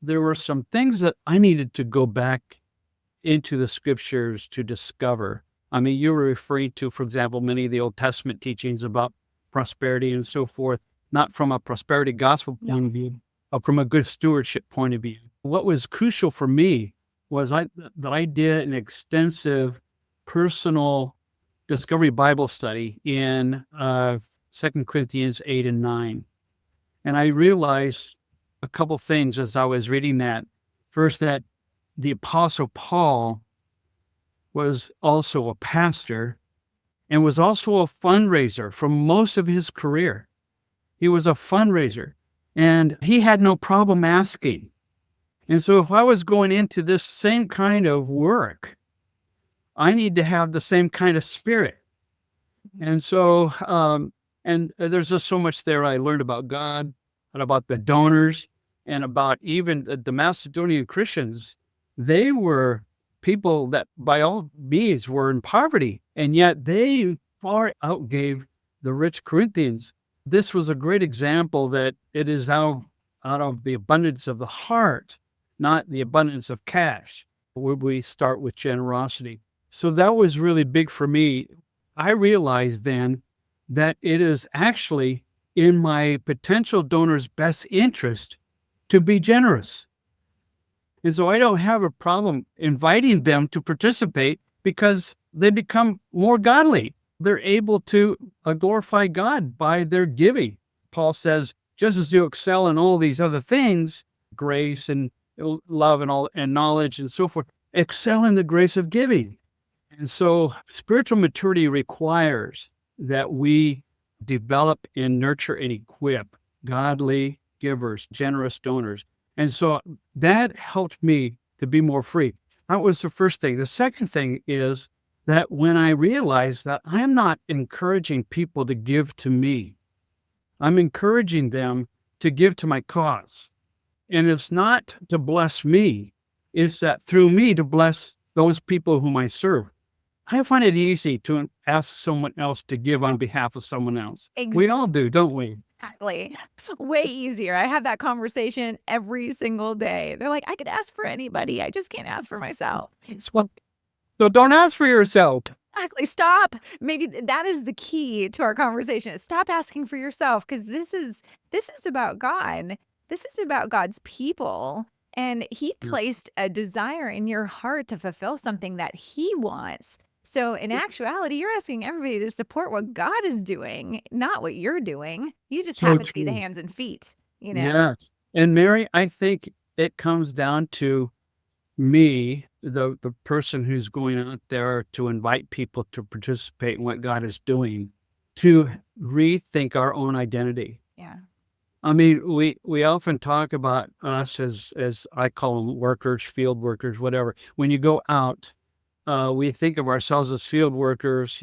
there were some things that I needed to go back into the scriptures to discover. I mean, you were referring to, for example, many of the Old Testament teachings about prosperity and so forth, not from a prosperity gospel point of view, but from a good stewardship point of view. What was crucial for me was that I did an extensive personal discovery Bible study in 2 Corinthians 8 and 9. And I realized a couple things as I was reading that. First, that the Apostle Paul was also a pastor and was also a fundraiser for most of his career. He was a fundraiser and he had no problem asking. And so if I was going into this same kind of work, I need to have the same kind of spirit. And so, and there's just so much there I learned about God and about the donors and about even the Macedonian Christians. They were people that by all means were in poverty, and yet they far outgave the rich Corinthians. This was a great example that it is out of the abundance of the heart, not the abundance of cash, where we start with generosity. So that was really big for me. I realized then that it is actually in my potential donor's best interest to be generous. And so I don't have a problem inviting them to participate because they become more godly. They're able to glorify God by their giving. Paul says, just as you excel in all these other things, grace and love and all and knowledge and so forth, excel in the grace of giving. And so spiritual maturity requires that we develop and nurture and equip godly givers, generous donors. And so that helped me to be more free. That was the first thing. The second thing is that when I realized that I'm not encouraging people to give to me, I'm encouraging them to give to my cause. And it's not to bless me, it's that through me to bless those people whom I serve. I find it easy to ask someone else to give on behalf of someone else. We all do, don't we? Exactly. Way easier. I have that conversation every single day. They're like, I could ask for anybody. I just can't ask for myself. So don't ask for yourself. Exactly. Stop. Maybe that is the key to our conversation. Stop asking for yourself, because this is about God. This is about God's people. And he placed a desire in your heart to fulfill something that he wants. So in actuality, you're asking everybody to support what God is doing, not what you're doing. You just happen to be the hands and feet, you know? Yes. And Mary, I think it comes down to me, the person who's going out there to invite people to participate in what God is doing, to rethink our own identity. Yeah. I mean, we often talk about us as I call them workers, field workers, whatever. When you go out, we think of ourselves as field workers,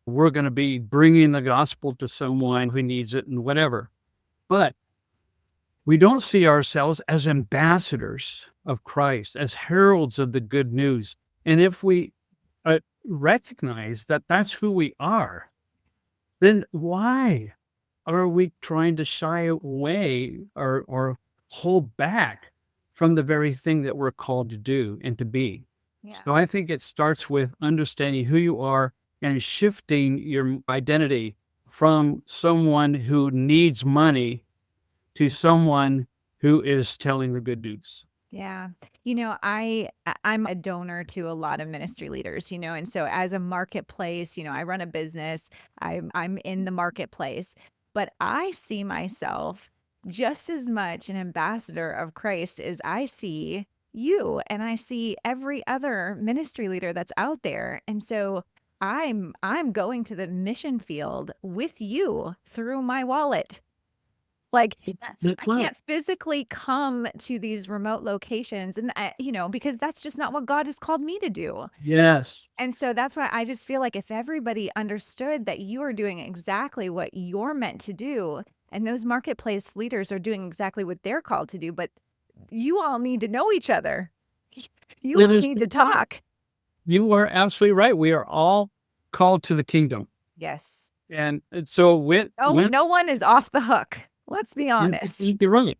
we're going to be bringing the gospel to someone who needs it and whatever. But we don't see ourselves as ambassadors of Christ, as heralds of the good news. And if we recognize that that's who we are, then why are we trying to shy away or hold back from the very thing that we're called to do and to be? Yeah. So I think it starts with understanding who you are and shifting your identity from someone who needs money to someone who is telling the good news. Yeah. I'm a donor to a lot of ministry leaders, and so as a marketplace, I run a business, I'm in the marketplace, but I see myself just as much an ambassador of Christ as I see you and I see every other ministry leader that's out there. And so I'm going to the mission field with you through my wallet. Like, I can't physically come to these remote locations and, because that's just not what God has called me to do. Yes. And so that's why I just feel like if everybody understood that you are doing exactly what you're meant to do, and those marketplace leaders are doing exactly what they're called to do, but you all need to know each other. You all need to talk. You are absolutely right. We are all called to the kingdom. Yes. And so no one is off the hook. Let's be honest. You're right.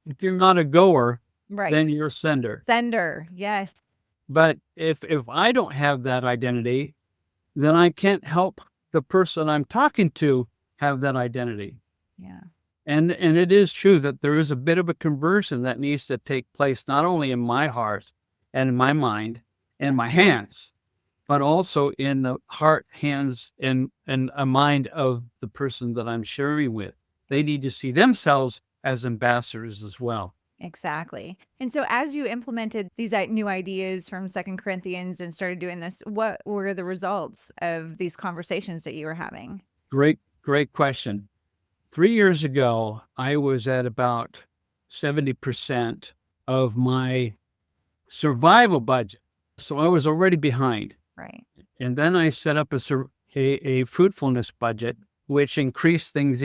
If you're not a goer, Right. then you're sender. Sender. Yes. But if I don't have that identity, then I can't help the person I'm talking to have that identity. Yeah. And it is true that there is a bit of a conversion that needs to take place, not only in my heart and in my mind and my hands, but also in the heart, hands, and a mind of the person that I'm sharing with. They need to see themselves as ambassadors as well. Exactly. And so as you implemented these new ideas from Second Corinthians and started doing this, what were the results of these conversations that you were having? Great question. 3 years ago, I was at about 70% of my survival budget. So I was already behind. Right. And then I set up a fruitfulness budget, which increased things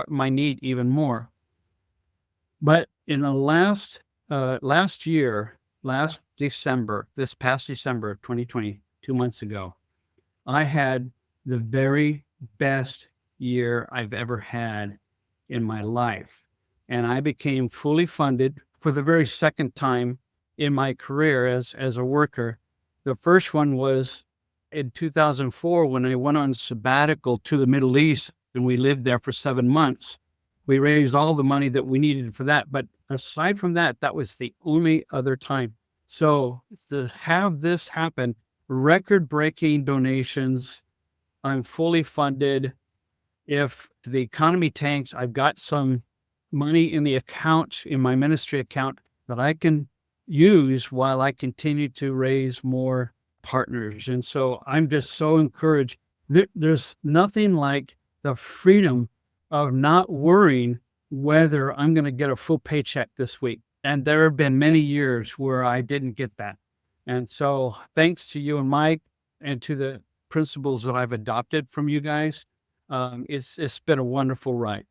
my need even more. But in the last year, last December, this past December of 2020, 2 months ago, I had the very best year I've ever had in my life. And I became fully funded for the very second time in my career as a worker. The first one was in 2004 when I went on sabbatical to the Middle East and we lived there for 7 months. We raised all the money that we needed for that. But aside from that, that was the only other time. So to have this happen, record breaking donations, I'm fully funded. If the economy tanks, I've got some money in the account, in my ministry account, that I can use while I continue to raise more partners. And so I'm just so encouraged. There's nothing like the freedom of not worrying whether I'm going to get a full paycheck this week. And there have been many years where I didn't get that. And so thanks to you and Mike and to the principles that I've adopted from you guys, it's been a wonderful ride.